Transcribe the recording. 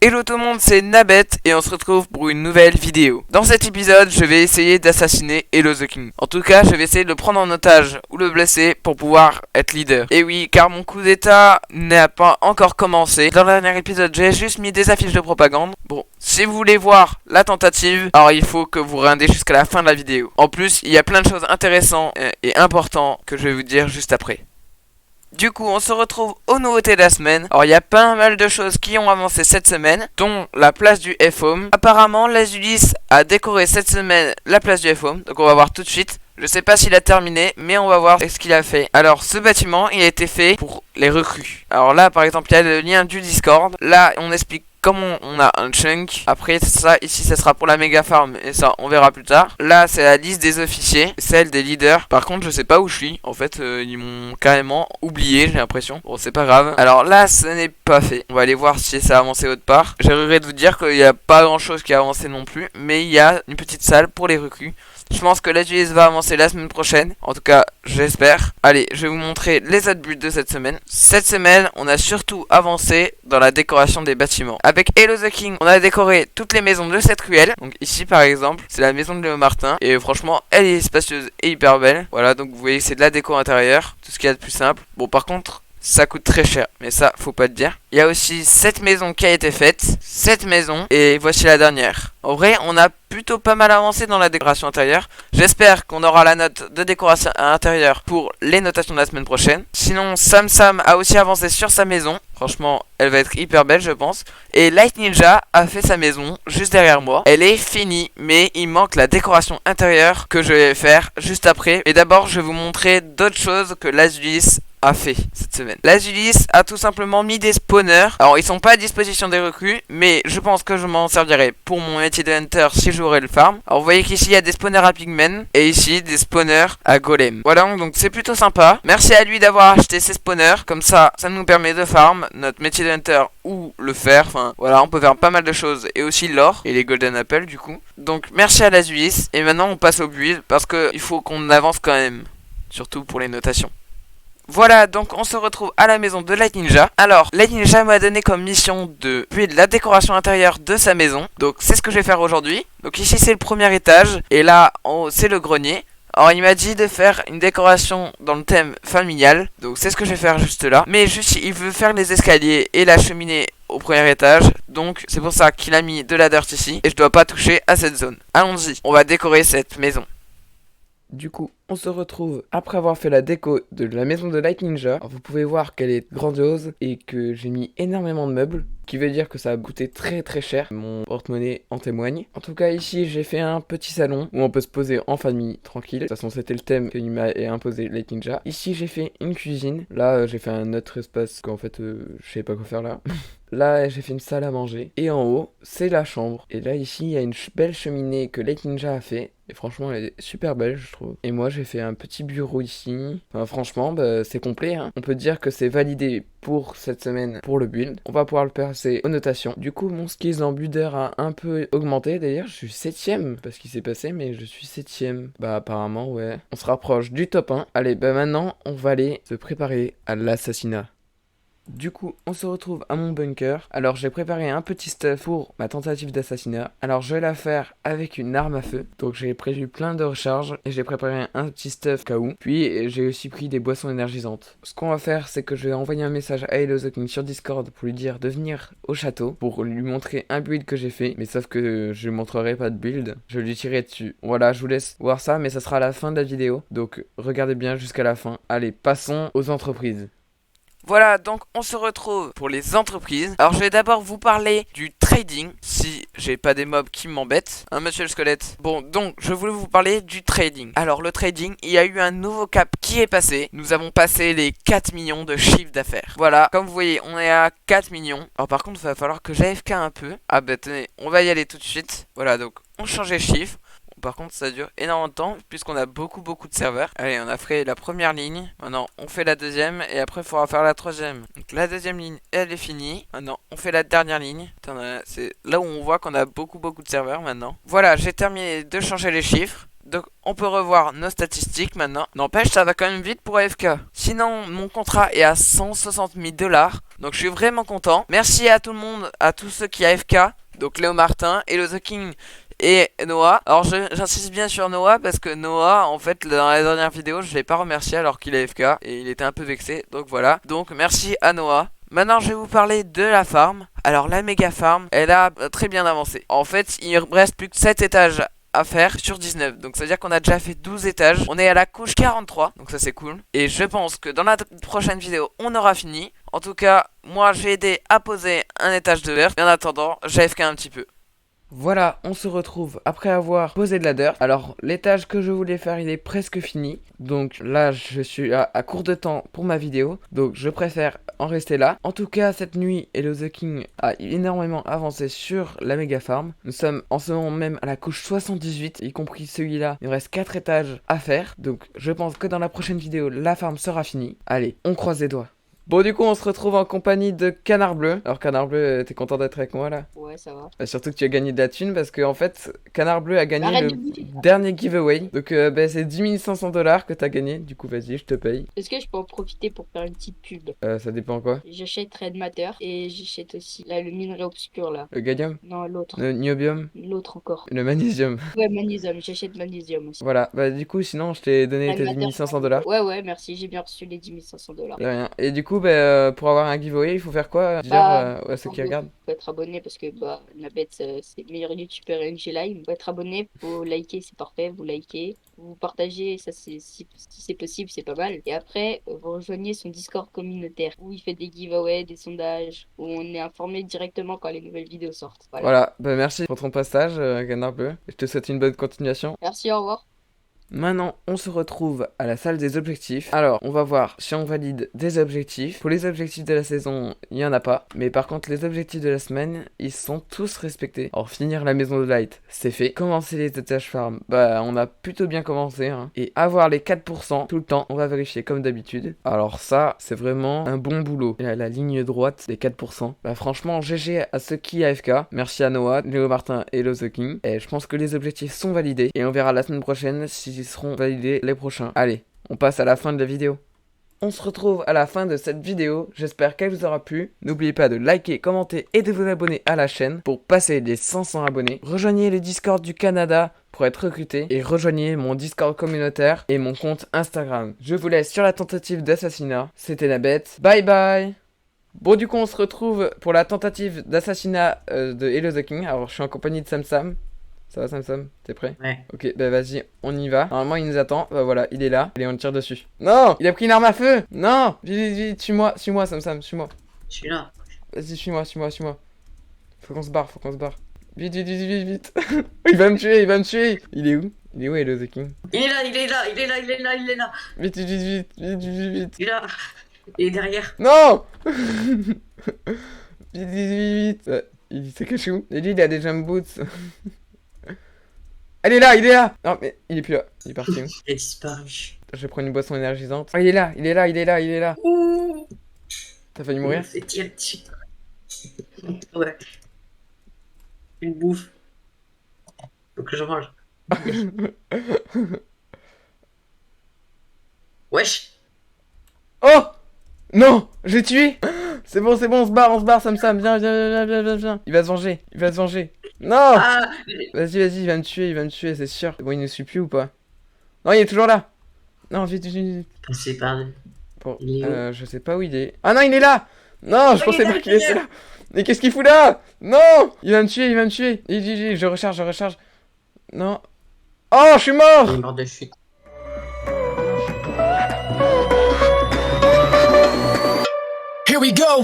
Hello tout le monde, c'est Nabet et on se retrouve pour une nouvelle vidéo. Dans cet épisode, je vais essayer d'assassiner Hello the King. En tout cas, je vais essayer de le prendre en otage ou le blesser pour pouvoir être leader. Et oui, car mon coup d'état n'a pas encore commencé. Dans le dernier épisode, j'ai juste mis des affiches de propagande. Bon, si vous voulez voir la tentative, alors il faut que vous regardez jusqu'à la fin de la vidéo. En plus, il y a plein de choses intéressantes et importantes que je vais vous dire juste après. Du coup, on se retrouve aux nouveautés de la semaine. Alors, il y a pas mal de choses qui ont avancé cette semaine, dont la place du F-Home. Apparemment, l'Azulis a décoré cette semaine la place du F-Home, donc on va voir tout de suite. Je sais pas s'il a terminé, mais on va voir ce qu'il a fait. Alors, ce bâtiment, il a été fait pour les recrues. Alors là, par exemple, il y a le lien du Discord. Là, on explique comment on a un chunk. Après ça, ici, ça sera pour la méga farm. Et ça, on verra plus tard. Là, c'est la liste des officiers, celle des leaders. Par contre, je sais pas où je suis. En fait, ils m'ont carrément oublié, j'ai l'impression. Bon, c'est pas grave. Alors là, ce n'est pas fait. On va aller voir si ça a avancé autre part. J'ai regret de vous dire qu'il n'y a pas grand chose qui a avancé non plus. Mais il y a une petite salle pour les recrues. Je pense que l'Azulis va avancer la semaine prochaine. En tout cas, j'espère. Allez, je vais vous montrer les autres buts de cette semaine. Cette semaine, on a surtout avancé dans la décoration des bâtiments. Avec Hello the King, on a décoré toutes les maisons de cette ruelle. Donc ici, par exemple, c'est la maison de Léo Martin. Et franchement, elle est spacieuse et hyper belle. Voilà, donc vous voyez, c'est de la déco intérieure. Tout ce qu'il y a de plus simple. Bon, par contre, ça coûte très cher, mais ça, faut pas te dire. Il y a aussi cette maison qui a été faite. Cette maison, et voici la dernière. En vrai, on a plutôt pas mal avancé dans la décoration intérieure. J'espère qu'on aura la note de décoration intérieure pour les notations de la semaine prochaine. Sinon, Sam a aussi avancé sur sa maison. Franchement, elle va être hyper belle, je pense. Et Light Ninja a fait sa maison juste derrière moi. Elle est finie, mais il manque la décoration intérieure que je vais faire juste après. Et d'abord, je vais vous montrer d'autres choses que l'Azulis a fait cette semaine. L'Azulis a tout simplement mis des spawners. Alors ils sont pas à disposition des recrues, mais je pense que je m'en servirai pour mon métier de hunter si j'aurai le farm. Alors vous voyez qu'ici il y a des spawners à pigmen et ici des spawners à golem. Voilà, donc c'est plutôt sympa. Merci à lui d'avoir acheté ces spawners. Comme ça nous permet de farm notre métier de hunter ou le faire. Enfin voilà, on peut faire pas mal de choses et aussi l'or et les golden apples du coup. Donc merci à l'Azulis et maintenant on passe au build parce que il faut qu'on avance quand même, surtout pour les notations. Voilà, donc on se retrouve à la maison de Light Ninja. Alors, Light Ninja m'a donné comme mission de build la décoration intérieure de sa maison. Donc c'est ce que je vais faire aujourd'hui. Donc ici c'est le premier étage et là en haut c'est le grenier. Alors il m'a dit de faire une décoration dans le thème familial. Donc c'est ce que je vais faire juste là. Mais juste il veut faire les escaliers et la cheminée au premier étage. Donc c'est pour ça qu'il a mis de la dirt ici. Et je dois pas toucher à cette zone. Allons-y, on va décorer cette maison. Du coup, on se retrouve après avoir fait la déco de la maison de Light Ninja. Alors, vous pouvez voir qu'elle est grandiose et que j'ai mis énormément de meubles, qui veut dire que ça a coûté très très cher. Mon porte-monnaie en témoigne. En tout cas, ici, j'ai fait un petit salon où on peut se poser en famille tranquille. De toute façon, c'était le thème qu'il m'a imposé Light Ninja. Ici, j'ai fait une cuisine. Là, j'ai fait un autre espace qu'en fait, je sais pas quoi faire là. Là, j'ai fait une salle à manger. Et en haut, c'est la chambre. Et là, ici, il y a une belle cheminée que Light Ninja a fait. Et franchement, elle est super belle, je trouve. Et moi, j'ai fait un petit bureau ici. Enfin, franchement, c'est complet, hein. On peut dire que c'est validé pour cette semaine pour le build. On va pouvoir le passer aux notations. Du coup, mon skills en builder a un peu augmenté. D'ailleurs, je suis 7ème. Parce qu'il s'est passé, mais je suis 7ème. Bah, apparemment, ouais. On se rapproche du top 1. Allez, bah maintenant, on va aller se préparer à l'assassinat. Du coup, on se retrouve à mon bunker. Alors, j'ai préparé un petit stuff pour ma tentative d'assassinat. Alors, je vais la faire avec une arme à feu. Donc, j'ai prévu plein de recharges et j'ai préparé un petit stuff cas où. Puis, j'ai aussi pris des boissons énergisantes. Ce qu'on va faire, c'est que je vais envoyer un message à Hello the King sur Discord pour lui dire de venir au château pour lui montrer un build que j'ai fait. Mais sauf que je lui montrerai pas de build. Je lui tirerai dessus. Voilà, je vous laisse voir ça, mais ça sera à la fin de la vidéo. Donc, regardez bien jusqu'à la fin. Allez, passons aux entreprises. Voilà, donc on se retrouve pour les entreprises. Alors je vais d'abord vous parler du trading, si j'ai pas des mobs qui m'embêtent, hein monsieur le squelette. Bon, donc je voulais vous parler du trading. Alors le trading, il y a eu un nouveau cap qui est passé. Nous avons passé les 4 millions de chiffre d'affaires. Voilà, comme vous voyez, on est à 4 millions. Alors par contre, il va falloir que j'AFK un peu. Ah bah tenez, on va y aller tout de suite. Voilà, donc on change les chiffres. Par contre ça dure énormément de temps puisqu'on a beaucoup de serveurs. Allez, on a fait la première ligne. Maintenant on fait la deuxième et après il faudra faire la troisième. Donc la deuxième ligne elle est finie. Maintenant on fait la dernière ligne. C'est là où on voit qu'on a beaucoup de serveurs maintenant. Voilà, j'ai terminé de changer les chiffres. Donc on peut revoir nos statistiques maintenant. N'empêche, ça va quand même vite pour AFK. Sinon mon contrat est à 160 000 $. Donc je suis vraiment content. Merci à tout le monde, à tous ceux qui AFK. Donc Léo Martin, Hello the King et Noah. Alors j'insiste bien sur Noah parce que Noah, en fait, dans la dernière vidéo, je l'ai pas remercié alors qu'il est AFK et il était un peu vexé. Donc voilà. Donc merci à Noah. Maintenant je vais vous parler de la farm. Alors la méga farm, elle a très bien avancé. En fait, il ne reste plus que 7 étages à faire sur 19. Donc ça veut dire qu'on a déjà fait 12 étages. On est à la couche 43, donc ça c'est cool. Et je pense que dans la prochaine vidéo, on aura fini. En tout cas, moi j'ai aidé à poser un étage de verre. Et en attendant, j'ai AFK un petit peu. Voilà, on se retrouve après avoir posé de la dirt. Alors, l'étage que je voulais faire, il est presque fini. Donc là, je suis à court de temps pour ma vidéo. Donc, je préfère en rester là. En tout cas, cette nuit, Hello the King a énormément avancé sur la méga farm. Nous sommes en ce moment même à la couche 78, y compris celui-là. Il me reste 4 étages à faire. Donc, je pense que dans la prochaine vidéo, la farm sera finie. Allez, on croise les doigts. Bon, du coup, on se retrouve en compagnie de Canard Bleu. Alors, Canard Bleu, t'es content d'être avec moi là? Ouais, ça va. Surtout que tu as gagné de la thune parce que, en fait, Canard Bleu a gagné Arrête le de bouger. dernier giveaway. Donc, c'est 10 500 $ que t'as gagné. Du coup, vas-y, je te paye. Est-ce que je peux en profiter pour faire une petite pub? Ça dépend quoi? J'achète Red Matter et j'achète aussi là, le minerai obscur là. Le gallium? Non, l'autre. Le niobium? L'autre encore. Le magnésium? Ouais, magnésium. J'achète magnésium aussi. Voilà, bah du coup, sinon, je t'ai donné Red tes Matter, 10 500 $. ouais, merci. J'ai bien reçu les 10 500 $. De rien. Et du coup, pour avoir un giveaway, il faut faire quoi? Dire à ceux qui regardent? Faut être abonné parce que bah Nabet c'est le meilleur youtubeur NG Live. Faut être abonné, faut liker, c'est parfait, vous likez, vous partagez, ça c'est si c'est possible, c'est pas mal. Et après, vous rejoignez son Discord communautaire où il fait des giveaways, des sondages, où on est informé directement quand les nouvelles vidéos sortent. Voilà. Voilà, bah merci pour ton passage, Canard Bleu. Je te souhaite une bonne continuation. Merci, au revoir. Maintenant, on se retrouve à la salle des objectifs. Alors, on va voir si on valide des objectifs. Pour les objectifs de la saison, il n'y en a pas. Mais par contre, les objectifs de la semaine, ils sont tous respectés. Alors, finir la maison de Light, c'est fait. Commencer les étages farm, bah, on a plutôt bien commencé. Hein. Et avoir les 4% tout le temps, on va vérifier comme d'habitude. Alors ça, c'est vraiment un bon boulot. Et la ligne droite des 4%. Bah, franchement, GG à ceux qui AFK. Merci à Noah, Léo Martin et Hello the King. Et je pense que les objectifs sont validés. Et on verra la semaine prochaine si seront validés les prochains. Allez, on passe à la fin de la vidéo. On se retrouve à la fin de cette vidéo, j'espère qu'elle vous aura plu. N'oubliez pas de liker, commenter et de vous abonner à la chaîne pour passer les 500 abonnés. Rejoignez le Discord du Canada pour être recruté et rejoignez mon Discord communautaire et mon compte Instagram. Je vous laisse sur la tentative d'assassinat. C'était Nabet. Bye bye. Bon, du coup, on se retrouve pour la tentative d'assassinat de Hello the King. Alors, je suis en compagnie de Sam Sam. Ça va Sam Sam? T'es prêt? Ouais. Ok, bah vas-y, on y va. Normalement il nous attend, bah voilà, il est là. Allez, on le tire dessus. Non! Il a pris une arme à feu! Non! Vite, vite, suis-moi Sam Sam, suis-moi. Je suis là. Vas-y, suis-moi. Faut qu'on se barre. Vite. Il va me tuer. Il est où, Hello the King? Il est là. Vite. Il est là. Il est derrière. Non! Vite. Il s'est caché où? Et lui, il a des jump boots. Elle est là! Non, mais il est plus là. Il est parti où? Il a disparu. Je vais prendre une boisson énergisante. Oh, il est là. Ouh. T'as failli mourir? C'est tiens. Ouais. Une bouffe. Faut que je mange. Wesh. Oh! Non! Je l'ai tué! C'est bon, on se barre, Sam, viens. Il va se venger. Non! Ah. Vas-y, il va me tuer, c'est sûr. Bon, il ne suit plus ou pas? Non, il est toujours là! Non, vite. Passé par là. Bon, Il est où? je sais pas où il est. Ah non, il est là! Non, je pensais pas qu'il était là! Mais qu'est-ce qu'il fout là? Non! Il va me tuer! Je recharge. Non. Oh, je suis mort! Il est mort de chute. Here we go.